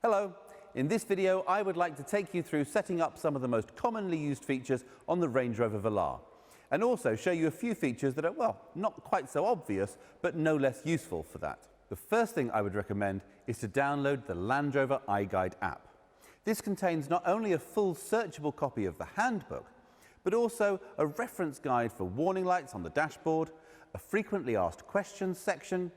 Hello, in this video I would like to take you through setting up some of the most commonly used features on the Range Rover Velar, and also show you a few features that are, well, not quite so obvious, but no less useful for that. The first thing I would recommend is to download the Land Rover iGuide app. This contains not only a full searchable copy of the handbook, but also a reference guide for warning lights on the dashboard, a frequently asked questions section,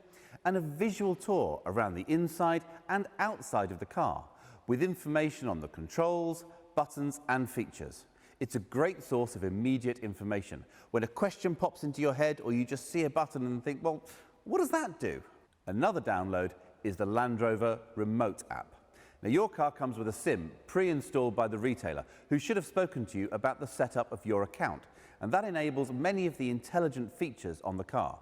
and a visual tour around the inside and outside of the car, with information on the controls, buttons and features. It's a great source of immediate information. When a question pops into your head or you just see a button and think, well, what does that do? Another download is the Land Rover Remote app. Now, your car comes with a SIM pre-installed by the retailer, who should have spoken to you about the setup of your account, and that enables many of the intelligent features on the car.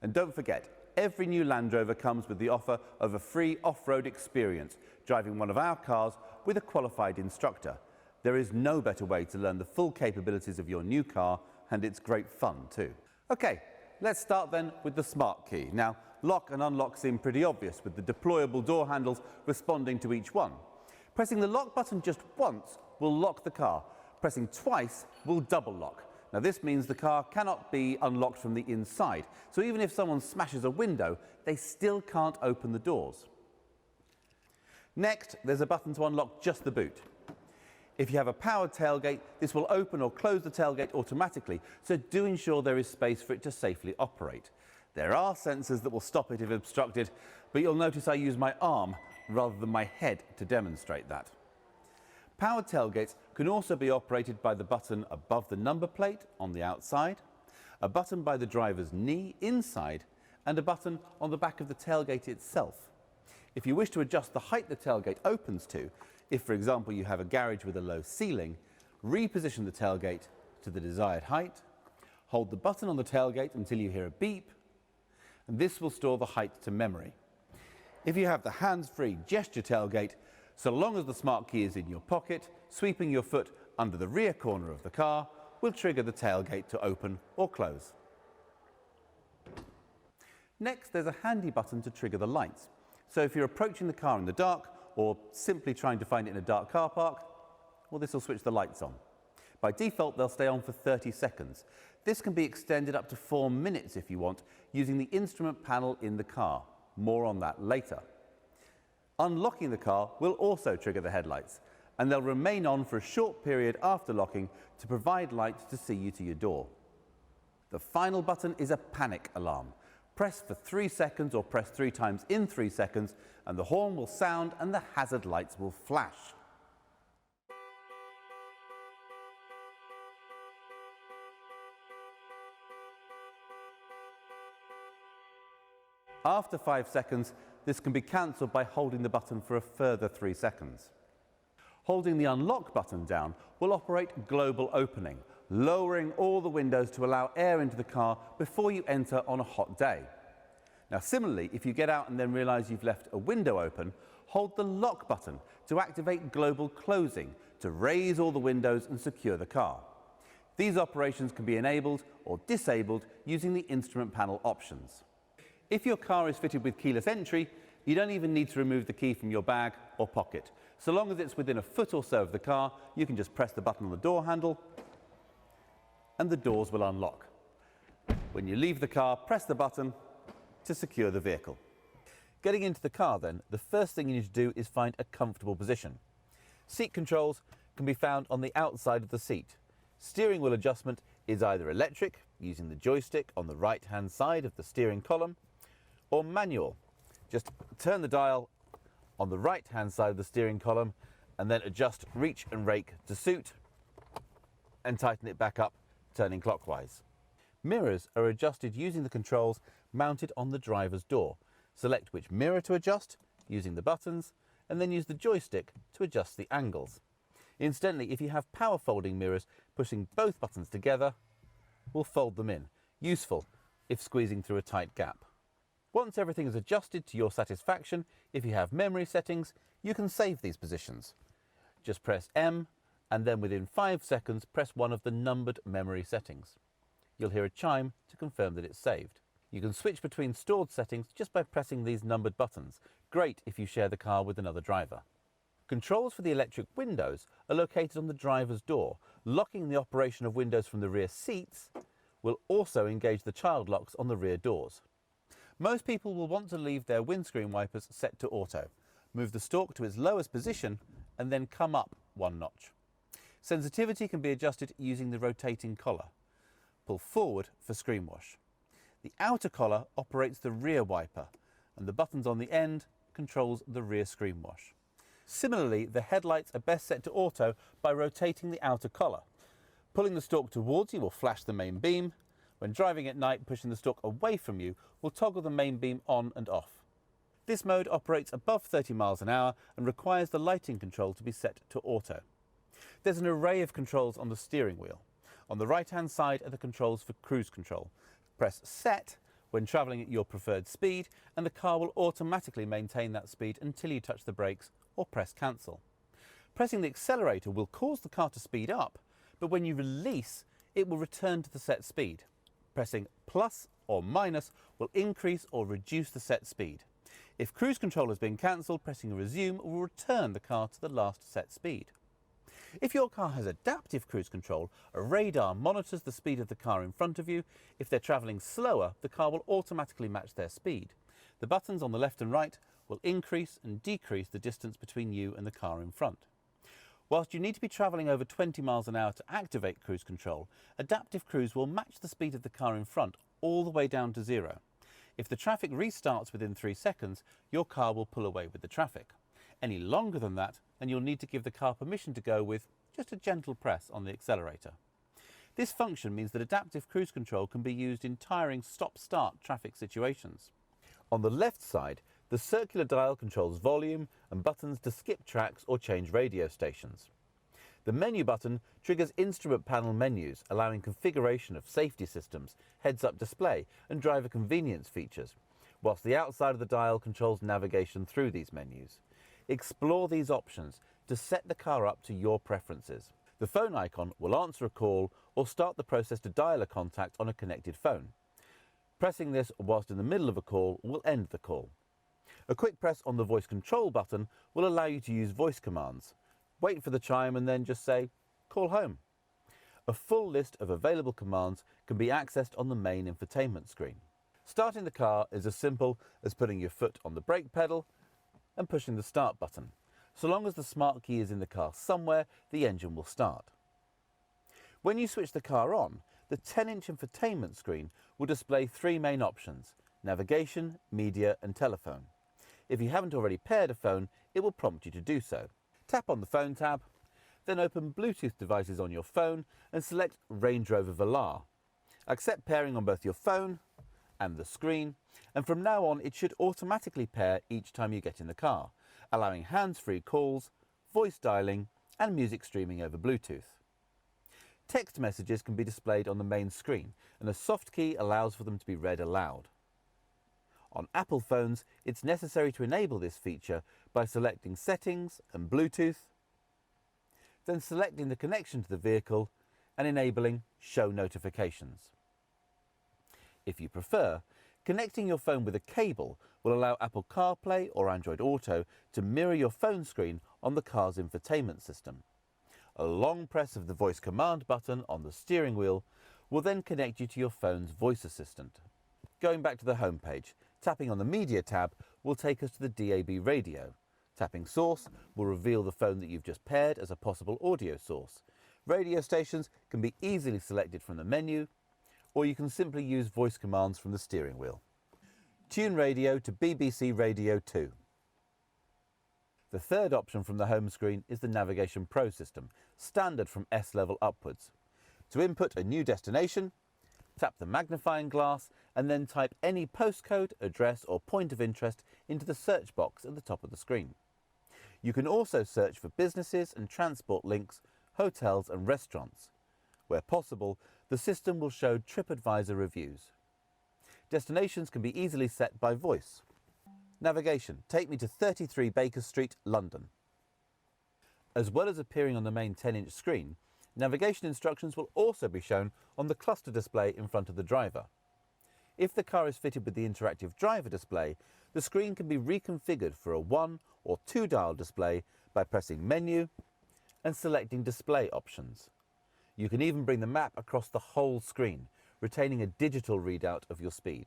And don't forget, every new Land Rover comes with the offer of a free off-road experience, driving one of our cars with a qualified instructor. There is no better way to learn the full capabilities of your new car, and it's great fun too. Okay, let's start then with the smart key. Now, lock and unlock seem pretty obvious, with the deployable door handles responding to each one. Pressing the lock button just once will lock the car. Pressing twice will double lock. Now, this means the car cannot be unlocked from the inside, so even if someone smashes a window, they still can't open the doors. Next, there's a button to unlock just the boot. If you have a powered tailgate, this will open or close the tailgate automatically, so do ensure there is space for it to safely operate. There are sensors that will stop it if obstructed, but you'll notice I use my arm rather than my head to demonstrate that. Powered tailgates can also be operated by the button above the number plate on the outside, a button by the driver's knee inside, and a button on the back of the tailgate itself. If you wish to adjust the height the tailgate opens to, if for example you have a garage with a low ceiling, reposition the tailgate to the desired height, hold the button on the tailgate until you hear a beep, and this will store the height to memory. If you have the hands-free gesture tailgate, so long as the smart key is in your pocket, sweeping your foot under the rear corner of the car will trigger the tailgate to open or close. Next, there's a handy button to trigger the lights. So if you're approaching the car in the dark or simply trying to find it in a dark car park, well, this will switch the lights on. By default, they'll stay on for 30 seconds. This can be extended up to 4 minutes if you want, using the instrument panel in the car. More on that later. Unlocking the car will also trigger the headlights, and they'll remain on for a short period after locking to provide light to see you to your door. The final button is a panic alarm. Press for 3 seconds or press 3 times in 3 seconds, and the horn will sound and the hazard lights will flash. After 5 seconds, this can be cancelled by holding the button for a further 3 seconds. Holding the unlock button down will operate global opening, lowering all the windows to allow air into the car before you enter on a hot day. Now, similarly, if you get out and then realise you've left a window open, hold the lock button to activate global closing to raise all the windows and secure the car. These operations can be enabled or disabled using the instrument panel options. If your car is fitted with keyless entry, you don't even need to remove the key from your bag or pocket. So long as it's within a foot or so of the car, you can just press the button on the door handle and the doors will unlock. When you leave the car, press the button to secure the vehicle. Getting into the car then, the first thing you need to do is find a comfortable position. Seat controls can be found on the outside of the seat. Steering wheel adjustment is either electric, using the joystick on the right-hand side of the steering column, or manual. Just turn the dial on the right-hand side of the steering column and then adjust reach and rake to suit and tighten it back up, turning clockwise. Mirrors are adjusted using the controls mounted on the driver's door. Select which mirror to adjust using the buttons and then use the joystick to adjust the angles. Incidentally, if you have power folding mirrors, pushing both buttons together will fold them in. Useful if squeezing through a tight gap. Once everything is adjusted to your satisfaction, if you have memory settings, you can save these positions. Just press M and then within 5 seconds press one of the numbered memory settings. You'll hear a chime to confirm that it's saved. You can switch between stored settings just by pressing these numbered buttons. Great if you share the car with another driver. Controls for the electric windows are located on the driver's door. Locking the operation of windows from the rear seats will also engage the child locks on the rear doors. Most people will want to leave their windscreen wipers set to auto. Move the stalk to its lowest position and then come up one notch. Sensitivity can be adjusted using the rotating collar. Pull forward for screen wash. The outer collar operates the rear wiper and the buttons on the end controls the rear screen wash. Similarly, the headlights are best set to auto by rotating the outer collar. Pulling the stalk towards you will flash the main beam. When driving at night, pushing the stalk away from you will toggle the main beam on and off. This mode operates above 30 miles an hour and requires the lighting control to be set to auto. There's an array of controls on the steering wheel. On the right-hand side are the controls for cruise control. Press Set when travelling at your preferred speed and the car will automatically maintain that speed until you touch the brakes or press Cancel. Pressing the accelerator will cause the car to speed up, but when you release, it will return to the set speed. Pressing plus or minus will increase or reduce the set speed. If cruise control has been cancelled, pressing resume will return the car to the last set speed. If your car has adaptive cruise control, a radar monitors the speed of the car in front of you. If they're travelling slower, the car will automatically match their speed. The buttons on the left and right will increase and decrease the distance between you and the car in front. Whilst you need to be travelling over 20 miles an hour to activate cruise control, adaptive cruise will match the speed of the car in front all the way down to 0. If the traffic restarts within 3 seconds, your car will pull away with the traffic. Any longer than that, and you'll need to give the car permission to go with just a gentle press on the accelerator. This function means that adaptive cruise control can be used in tiring stop-start traffic situations. On the left side, the circular dial controls volume and buttons to skip tracks or change radio stations. The menu button triggers instrument panel menus, allowing configuration of safety systems, heads-up display and driver convenience features, whilst the outside of the dial controls navigation through these menus. Explore these options to set the car up to your preferences. The phone icon will answer a call or start the process to dial a contact on a connected phone. Pressing this whilst in the middle of a call will end the call. A quick press on the voice control button will allow you to use voice commands. Wait for the chime and then just say, "Call home." A full list of available commands can be accessed on the main infotainment screen. Starting the car is as simple as putting your foot on the brake pedal and pushing the start button. So long as the smart key is in the car somewhere, the engine will start. When you switch the car on, the 10-inch infotainment screen will display 3 main options: navigation, media and telephone. If you haven't already paired a phone, it will prompt you to do so. Tap on the phone tab, then open Bluetooth devices on your phone and select Range Rover Velar. Accept pairing on both your phone and the screen, and from now on it should automatically pair each time you get in the car, allowing hands-free calls, voice dialing and music streaming over Bluetooth. Text messages can be displayed on the main screen and a soft key allows for them to be read aloud. On Apple phones, it's necessary to enable this feature by selecting Settings and Bluetooth, then selecting the connection to the vehicle and enabling Show Notifications. If you prefer, connecting your phone with a cable will allow Apple CarPlay or Android Auto to mirror your phone screen on the car's infotainment system. A long press of the voice command button on the steering wheel will then connect you to your phone's voice assistant. Going back to the home page, tapping on the Media tab will take us to the DAB radio. Tapping Source will reveal the phone that you've just paired as a possible audio source. Radio stations can be easily selected from the menu, or you can simply use voice commands from the steering wheel. Tune radio to BBC Radio 2. The third option from the home screen is the Navigation Pro system, standard from S level upwards. To input a new destination, tap the magnifying glass and then type any postcode, address or point of interest into the search box at the top of the screen. You can also search for businesses and transport links, hotels and restaurants. Where possible, the system will show TripAdvisor reviews. Destinations can be easily set by voice. Navigation, take me to 33 Baker Street, London. As well as appearing on the main 10-inch screen, navigation instructions will also be shown on the cluster display in front of the driver. If the car is fitted with the interactive driver display, the screen can be reconfigured for a 1 or 2 dial display by pressing Menu and selecting Display options. You can even bring the map across the whole screen, retaining a digital readout of your speed.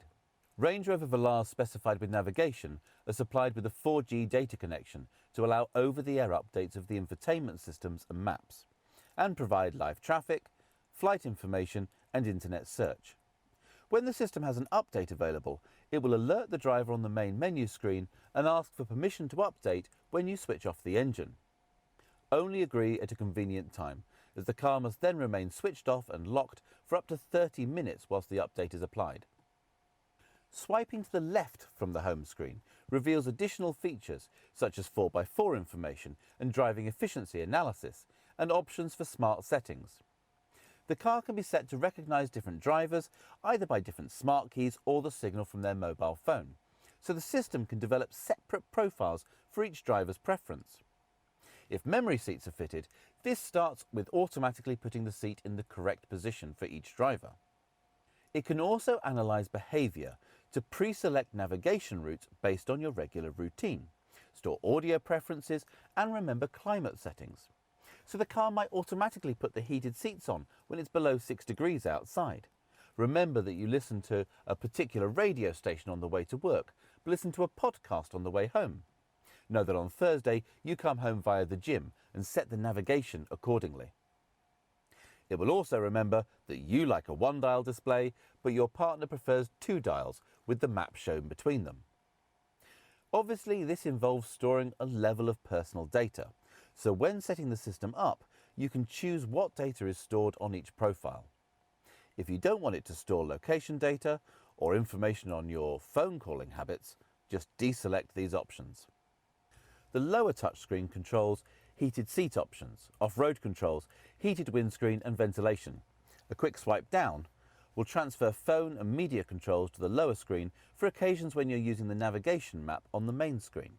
Range Rover Velars specified with navigation are supplied with a 4G data connection to allow over-the-air updates of the infotainment systems and maps, and provide live traffic, flight information and internet search. When the system has an update available, it will alert the driver on the main menu screen and ask for permission to update when you switch off the engine. Only agree at a convenient time, as the car must then remain switched off and locked for up to 30 minutes whilst the update is applied. Swiping to the left from the home screen reveals additional features such as 4x4 information and driving efficiency analysis and options for smart settings. The car can be set to recognise different drivers either by different smart keys or the signal from their mobile phone, so the system can develop separate profiles for each driver's preference. If memory seats are fitted, this starts with automatically putting the seat in the correct position for each driver. It can also analyse behaviour to pre-select navigation routes based on your regular routine, store audio preferences and remember climate settings. So the car might automatically put the heated seats on when it's below 6 degrees outside. Remember that you listen to a particular radio station on the way to work, but listen to a podcast on the way home. Know that on Thursday you come home via the gym and set the navigation accordingly. It will also remember that you like a 1-dial display, but your partner prefers 2 dials with the map shown between them. Obviously, this involves storing a level of personal data, so when setting the system up, you can choose what data is stored on each profile. If you don't want it to store location data or information on your phone calling habits, just deselect these options. The lower touchscreen controls heated seat options, off-road controls, heated windscreen and ventilation. A quick swipe down will transfer phone and media controls to the lower screen for occasions when you're using the navigation map on the main screen.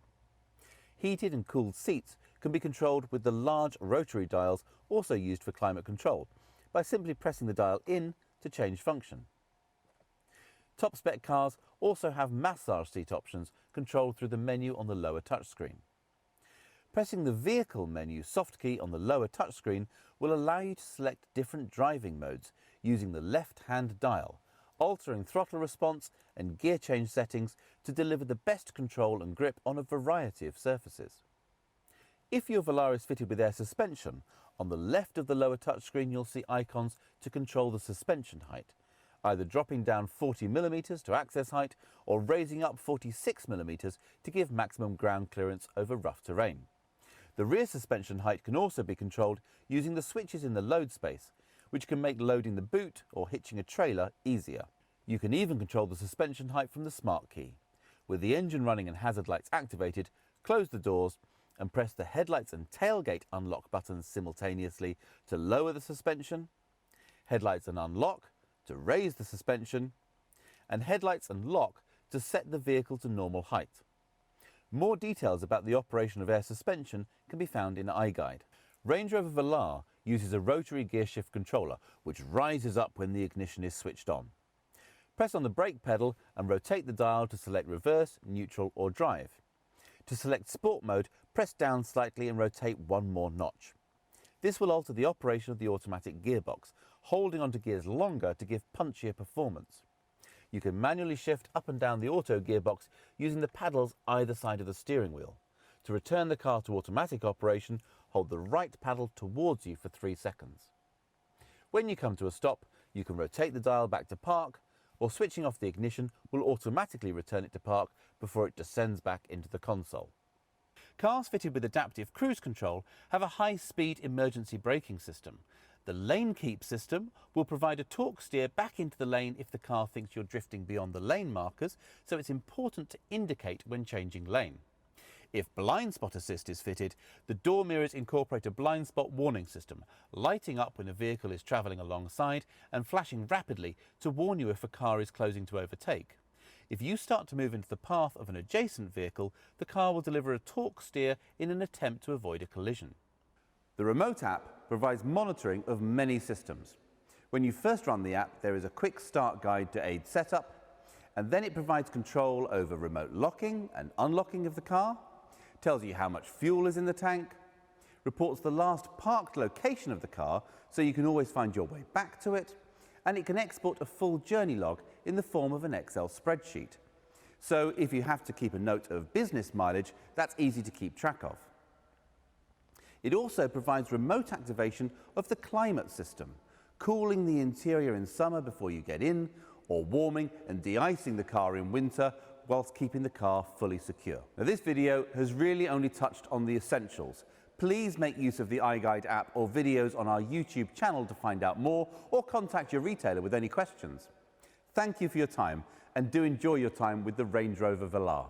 Heated and cooled seats can be controlled with the large rotary dials also used for climate control by simply pressing the dial in to change function. Top spec cars also have massage seat options controlled through the menu on the lower touchscreen. Pressing the vehicle menu soft key on the lower touchscreen will allow you to select different driving modes using the left-hand dial, altering throttle response and gear change settings to deliver the best control and grip on a variety of surfaces. If your Velar is fitted with air suspension, on the left of the lower touchscreen you'll see icons to control the suspension height, either dropping down 40mm to access height or raising up 46mm to give maximum ground clearance over rough terrain. The rear suspension height can also be controlled using the switches in the load space, which can make loading the boot or hitching a trailer easier. You can even control the suspension height from the smart key. With the engine running and hazard lights activated, close the doors and press the headlights and tailgate unlock buttons simultaneously to lower the suspension, headlights and unlock to raise the suspension, and headlights and lock to set the vehicle to normal height. More details about the operation of air suspension can be found in iGuide. Range Rover Velar uses a rotary gear shift controller which rises up when the ignition is switched on. Press on the brake pedal and rotate the dial to select reverse, neutral or drive. To select sport mode, press down slightly and rotate one more notch. This will alter the operation of the automatic gearbox, holding onto gears longer to give punchier performance. You can manually shift up and down the auto gearbox using the paddles either side of the steering wheel. To return the car to automatic operation, hold the right paddle towards you for 3 seconds. When you come to a stop, you can rotate the dial back to park, or switching off the ignition will automatically return it to park before it descends back into the console. Cars fitted with adaptive cruise control have a high-speed emergency braking system. The lane keep system will provide a torque steer back into the lane if the car thinks you're drifting beyond the lane markers, so it's important to indicate when changing lane. If blind spot assist is fitted, the door mirrors incorporate a blind spot warning system, lighting up when a vehicle is travelling alongside and flashing rapidly to warn you if a car is closing to overtake. If you start to move into the path of an adjacent vehicle, the car will deliver a torque steer in an attempt to avoid a collision. The remote app provides monitoring of many systems. When you first run the app, there is a quick start guide to aid setup, and then it provides control over remote locking and unlocking of the car, tells you how much fuel is in the tank, reports the last parked location of the car so you can always find your way back to it, and it can export a full journey log in the form of an Excel spreadsheet. So if you have to keep a note of business mileage, that's easy to keep track of. It also provides remote activation of the climate system, cooling the interior in summer before you get in, or warming and de-icing the car in winter whilst keeping the car fully secure. Now, this video has really only touched on the essentials. Please make use of the iGuide app or videos on our YouTube channel to find out more, or contact your retailer with any questions. Thank you for your time, and do enjoy your time with the Range Rover Velar.